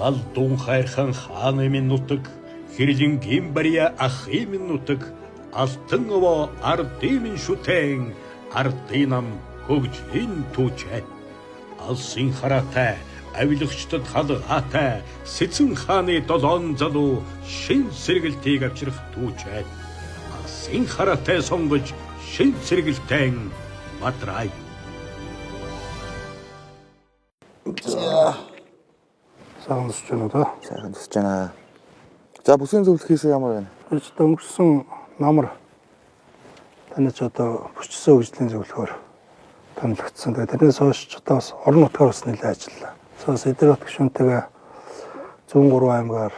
халдун хайрхан хааны минь нутаг, хэрлийн гимбарья ахын минь нутаг, алтан овоо ардын минь шүтэн, ардынам хөгжлийн түүчээ. Алсын хараатай, авилагчдад халгаатай, Сэцэн хааны 7 залуу шин сэргэлтийг авчрах түүчээ. Алсын хараатай сонгож шин сэргэлтэн Бадрай. Сайхан тусч байна уу та? Сайхан тусч байна. За бүсгийн зөвлөхөөс ямар байна? Ч одоо өнгөрсөн намар таны ч одоо бүсчсэн хөгжлийн зөвлөхөөр танилцсан. Тэгээд тэрнээс хойш ч одоо бас орон нутгаар бас нэлээд ажиллалаа. Цаас эдгээр бат гүшүүнтэйгээ 103 аймгаар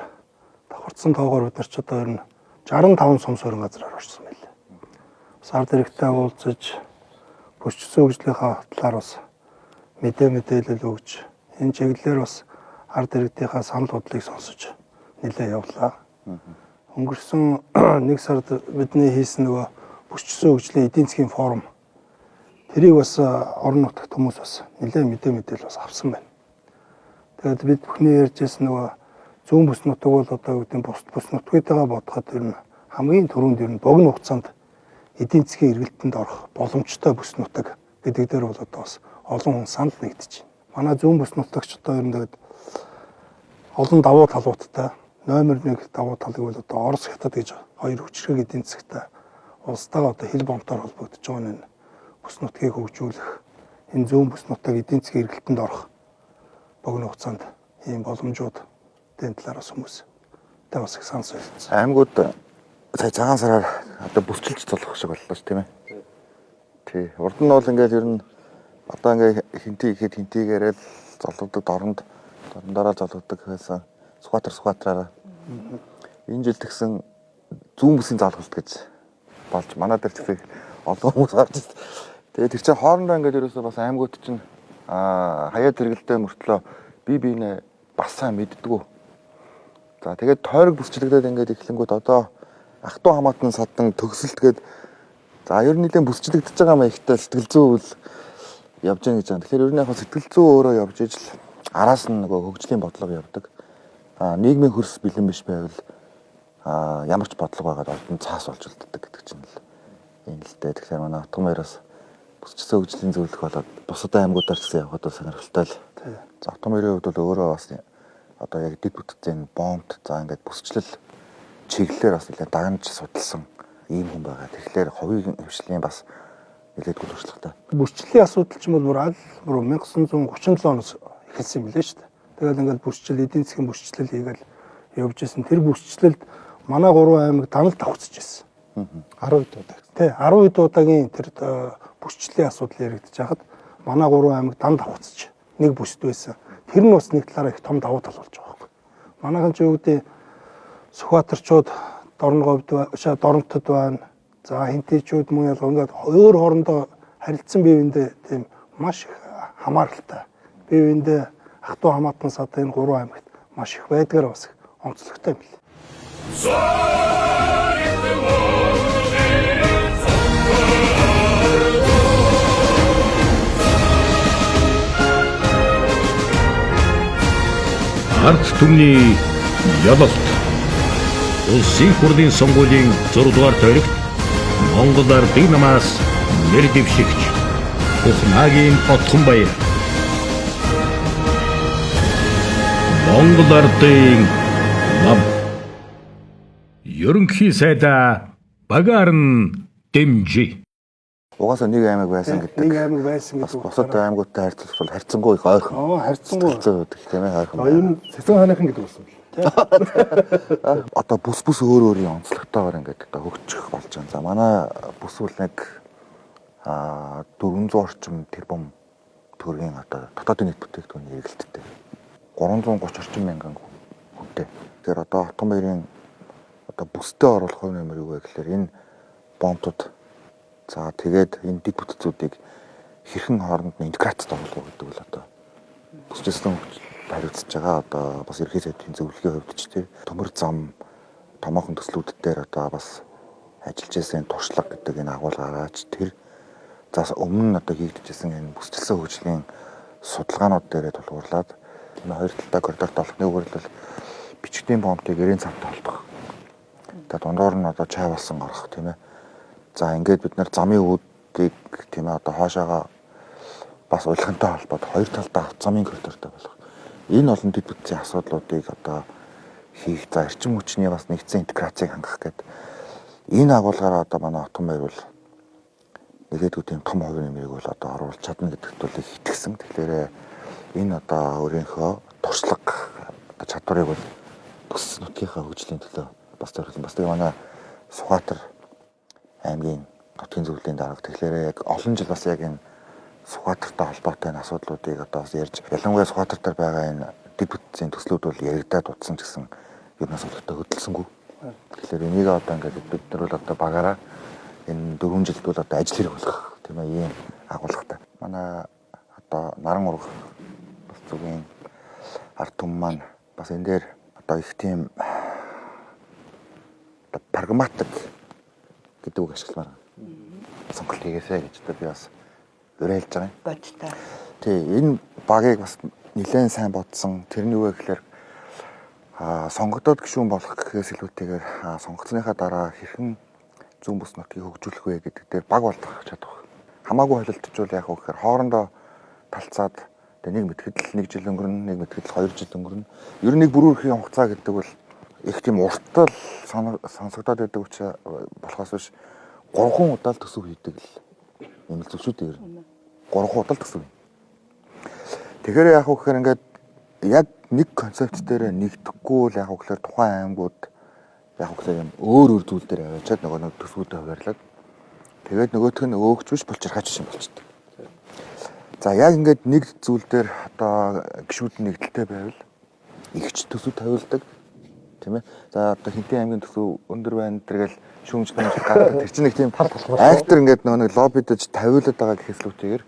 давхарцсан тоогоор бид нар ч одоо ер нь 65 сум суурин газраар орсон байлээ. Бас ард иргэдтэй уулзаж бүсчсэн хөгжлийнхаа талаар бас мэдээлэл өгж энэ чиглэлээр бас ард иргэдийнхаа санал бодлыг сонсож нэлээд явлаа. Өнгөрсөн 1 сард бидний хийсэн нөгөө бүсчсэн хөгжлийн эдийн засгийн форум тэрийг бас орон нутагт хүмүүс бас нэлээд мэдээлэл бас авсан байна. Тэгээд бид бүхний ярьжсэн нөгөө зүүн бүс нутаг бол одоо гэдэг нь бүс нутгуудаа бодоход ер нь хамгийн түрүүнд ер нь богино хугацаанд эдийн засгийн эргэлтэнд орох боломжтой бүс нутаг гэдэг дээр бол одоо бас олон хүн санал нэгдэж байна. Манай зүүн бүс нутагч одоо ер нь тэгээд олон давуу талуудтай номер 1 давуу талыг бол одоо Орос хятад гэж хоёр хүчрэг эдийн засгтай улстайгаа одоо хил бомтоор холбогдож байгаа нь бүс нутгийг хөгжүүлэх энэ зүүн бүс нутаг эдийн засгийн эргэлтэнд орох богино хугацаанд ийм боломжууд тэн талаараас хүмүүс тэ бас их санал солилцсон. Аймагуд сая цагаан сараар одоо бүсчилж цолох шиг боллоо ш тийм ээ. Тий. Урд нь бол ингээл ер нь одоо ингээ хинтий ихэд хинтийгээрэл золгодог дорндороо золгодог байсан. Сухатраараа. Энэ жил тэгсэн зүүн бүсийн залгалт гэж болж манай дээр тэгсэг олон хүмүүс гарч ирсэн. Тэгээд тэр чинь хоорондоо ингээд ерөөсөө бас аймагуд чинь хаяад хэрэгэлтэй мөртлөө биенээ бас сайн мэддэггүй. За тэгээд тойрог бүсчлэгдээд ингээд эхлэнгүүт одоо ах トゥ хамаатан садан төгсөлтгээд за ер нь нэлийн бүсчлэгдэж байгаа маяг ихтэй сэтгэл зүй үл явж гэн гэж байна. Тэгэхээр ер нь яг сэтгэл зүй өөрөө явж ижил араас нь нөгөө хөгжлийн бодлого явдаг. Нийгмийн хөрс бэлэн биш байвал ямар ч бодлого байгаад олдон цаас болж үлддэг гэдэг чинь л юм л дээ. Тэгэхээр манай Утган баяраас бүсчсэн хөгжлийн зөвлөх болоод бусад аймагуудаар ч гэсэн явхад сонирхолтой л. За Утган баярын хувьд бол өөрөө бас одоо яг дэд бүтцийн бомбт за ингээд бүсчлэл чиглэлээр бас нэлээд дагнаж судалсан ийм хүн байгаа. Тэгэхээр ховийн хвшлийн бас нэлээд гол туршлагатай. Бүсчлийн асуудал ч юм бол бүр 1937 оноос эхэлсэн юм лээ шүү дээ. Тэгээд ингээд бүсчил эдийн засгийн бүсчлэл хийгээл явж исэн. Тэр бүсчлэлд манай 3 аймаг данал давхцаж ирсэн. 10 удаа. Тий, 10 удаагийн тэр бүсчлийн асуудал яригдчих хахад манай 3 аймаг данал давхцаж нэг бүсд байсан. Тэр нь бас нэг талаараа их том давуу тал болж байгаа байхгүй. Манайхан ч юу гэдэг Сүхбаатарчууд Доронтод байна. За хинтийчүүд мөн ялгаа ингээд өөр хоорондоо харилцсан биеиндээ тийм маш их хамааралтай. Биеиндээ ах トゥ хамаатан сад энэ 3 аймагт маш их байдгаар бас онцлогтой юм лээ. Ард түмний ялалт. Улсын хурлын сонгуулийн 6 дугаар тойрогт Монгол ардын намаас нэр дэвшигч Ухнагийн Утган баяр. Монгол ардын нам. Ерөнхий сайдаа Багаарн дэмжи. Угаасаа нэг аймаг байсан гэдэг. Нэг аймаг байсан гэдэг. Бусад аймагуудтай харьцуулбал харьцангуй их ойрхон. Харьцангуй гэдэг тийм ээ ойрхон. Ер нь Сэцэн хааныхан гэдэг болсон бил. Одоо бүс өөрийн онцлогтойгоор ингээд одоо хөгжих болж байгаа. За манай бүс бол нэг 400 орчим тэрбум төгрөгийн одоо дотоодын нийт бүтээгдэхүүний эргэлттэй. 330 орчим мянган хүнтэй. Тэгэхээр одоо Утган баярын одоо бүстэй оруулах хувь нэмэр юу вэ гэхээр энэ бомбууд за тэгээд энэ дэд бүтцүүдийг хэрхэн хооронд нь интеграцд оруулах гэдэг бол одоо бүсчсэн хариуцж байгаа. Одоо бас ерхий сайдын зөвлөгийн хувьд ч тийм төмөр зам томоохон төслүүд дээр одоо бас ажиллаж байсан туршлага гэдэг энэ агуулгаараач тэр зас өмнө нь одоо хийгдчихсэн энэ бүсчилсэн хөгжлийн судалгаанууд дээрээ тулгуурлаад тийм хоёр талтай коридорт болох нэггээр л бичгтийн бомбыг гэрийн цамтай холбох. Тэгээд дундуур нь одоо чай болсон гарах тийм ээ. За ингээд бид нар замын үүдийг тийм ээ одоо хоошоогоо бас урилгантай холбоод хоёр талдаа замын коридортой болох. Энэ олон дэд бүтцийн асуудлуудыг одоо хийх за эрчим хүчний бас нэгдсэн интеграцийг хангах гэдэг. Энэ агуулгаараа одоо манай Отгон баяр бол нэгэдгүй тийм том хувийн нэмрийг бол одоо оруулж чадна гэдэгт бол их итгэсэн. Тэгэхээр энэ одоо өөрийнхөө туршлага одоо чадварыг бол бүс нутгийнхаа хөгжлийн төлөө бас зориулсан. Бас тэгээ манай Сугатар аймгийн нутгийн зөвлөлийн дарга. Тэгэхээр яг олон жил бас яг энэ Сугатартай холбоотой энэ асуудлуудыг одоо бас ярьж ялангуяа Сугатар дээр байгаа энэ дэд бүтцийн төслүүд бол яригадад утсан гэсэн юмнаас өөртөө хөдөлсөнгүй. Тэгэхээр энийг одоо ингээд бид нар бол одоо багаараа энэ 4 жилд бол одоо ажил хэрэг болох тийм ээ ийм агуулгатай. Манай одоо наран ураг бас зүгийн ард түмэн маань бас энэ дээр одоо их тийм прагматик гэдэг үг ашигламаар сонголт хийгээсэй гэж одоо би бас уриалж байгаа юм. Бодтой. Тий, энэ багийг бас нэлээд сайн бодсон. Тэрний юу вэ гэхээр сонгогдоод гишүүн болох гэхээс илүүтэйгээр сонгогдсныхаа дараа хэрхэн зүүн бүс нутгийг хөгжүүлэх вэ гэдэг дээр баг болдох чадах. Хамаагүй холилдчихвол яах вэ гэхээр хоорондоо талцаад нэг мэтгэл 1 жил өнгөрнө, нэг мэтгэл 2 жил өнгөрнө. Ер нь нэг бүрүүрхийн хугацаа гэдэг бол их тийм уртал сонсогдоод байдаг учраас болохоос биш 3 удаа л төсөв хийдэг л юм л зүгшүүд ер нь 3 удаа л төсөв. Тэгэхээр яах вэ гэхээр ингээд яг нэг концепт дээр нэгдэхгүй л яах вэ гэхээр тухайн аймагуд яг хөглөө юм өөр зүйл дээр аваачаад нөгөө төсвүүдэд хуваарлаад тэгээд нөгөөх нь өөгч биш булчирхаач юм болчихдог. За яг ингээд нэг зүйл дээр одоо гişүүд нэгдэлтэй байвал игч төсөв тавилдаг тийм ээ. За одоо Хинтээ аймгийн төсөв өндөр байна тэргээл шүүмж томж гардаг. Тэр чинь нэг тийм актер ингээд нөгөө лоббидж тавиулаад байгаа гэхээслүүтэйгээр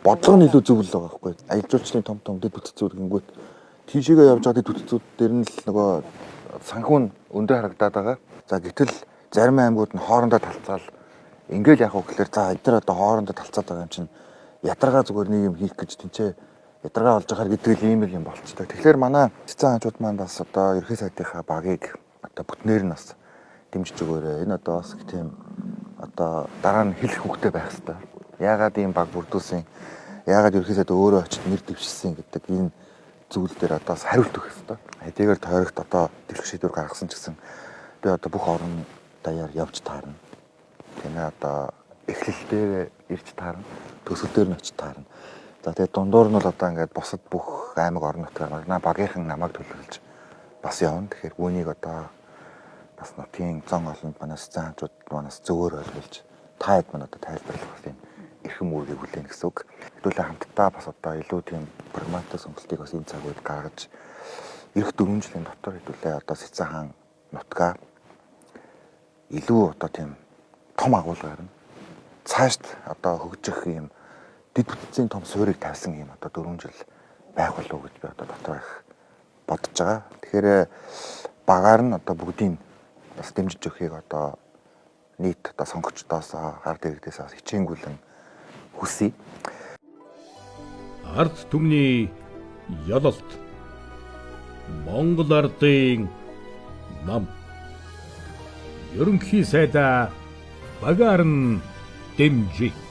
бодлого нь илүү зөв л байгаа байхгүй. Аялал жуулчлалын том дэд бүтцүүд гингүүт тийшээгээ явж байгаа дэд бүтцүүд дээр нь л нөгөө санхүүн өндөр харагдаад байгаа. За гэтэл зарим аймагуд нь хоорондоо талцаал ингээл яах вэ гэхээр за эдгээр одоо хоорондоо талцаад байгаа юм чинь ядаргаа зүгээр нэг юм хийх гэж тэнцээ ядаргаа олж байгаа гэдэг л ийм л юм болцдог. Тэгэхээр манай цэцэн хаанчууд маань бас одоо ерхий сайдынхаа багийг одоо бүтнээр нь бас дэмжиж өгөөрэй. Энэ одоо бас тийм одоо дараа нь хэлэх хөвгтэй байх хэрэгтэй. Яагаад ийм баг бүрдүүлсэн? Яагаад ерхий сайд өөрөө очиж нэр дэвшсэн гэдэг энэ зүйл дээр одоо хариулт өгөх хэрэгтэй. Хэдийгээр тойрогт одоо дэлгэх шийдвэр гаргасан ч гэсэн би одоо бүх орон даяар явж таарна. Тийм ээ одоо эхлэлдээ ирж таарна. Төсөл дээр нь очиж таарна. За тэгээд дундуур нь бол одоо ингээд бусад бүх аймаг орон нутгаар манай багийнхан намайг төлөвлөж бас явна. Тэгэхээр үүнийг одоо бас нутгийн зан олонд манаас заанчууд манаас зөвөр ойлгуулж та хэд мань одоо тайлбарлах бас юм эрхэм үүргийг хүлээнэ гэсэн үг. Хэдүүлээ хамтдаа бас одоо илүү тийм прагматик сонголтыг бас энэ цаг үед гаргаж эх 4 жилийн дотор хэдүүлээ одоо Цэцэн хаан нутгаа илүү одоо тийм том агуулгаар нь цаашд одоо хөгжих юм дэд бүтцийн том суурийг тавьсан юм одоо 4 жил байх болов уу гэж би одоо дотор их бодож байгаа. Тэгэхээр багаар нь одоо бүгдийг бас дэмжиж өгөхийг одоо нийт одоо сонгогчдоос ард иргэдээс бас хичээнгүйлэн хүсье. Ард түмний ялалт Монгол ардын нам ерөнхий сайдаа багаар нь дэмжих